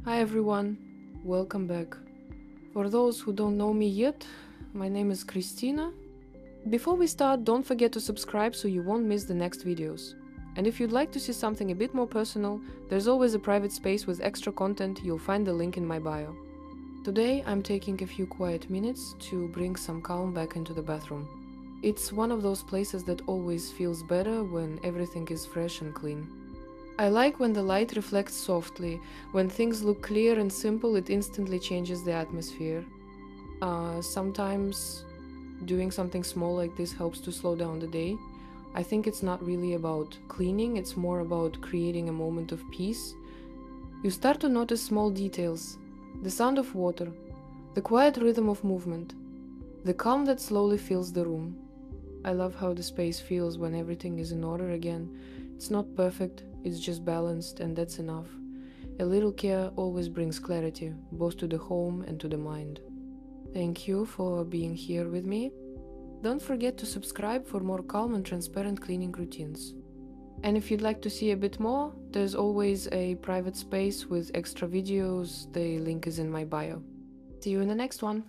Hi everyone, welcome back. For those who don't know me yet, my name is Kristina. Before we start, don't forget to subscribe so you won't miss the next videos. And if you'd like to see something a bit more personal, there's always a private space with extra content, you'll find the link in my bio. Today I'm taking a few quiet minutes to bring some calm back into the bathroom. It's one of those places that always feels better when everything is fresh and clean. I like when the light reflects softly. When things look clear and simple, it instantly changes the atmosphere. Sometimes doing something small like this helps to slow down the day. I think it's not really about cleaning, it's more about creating a moment of peace. You start to notice small details: the sound of water, the quiet rhythm of movement, the calm that slowly fills the room. I love how the space feels when everything is in order again. It's not perfect, it's just balanced, and that's enough. A little care always brings clarity, both to the home and to the mind. Thank you for being here with me. Don't forget to subscribe for more calm and transparent cleaning routines. And if you'd like to see a bit more, there's always a private space with extra videos. The link is in my bio. See you in the next one.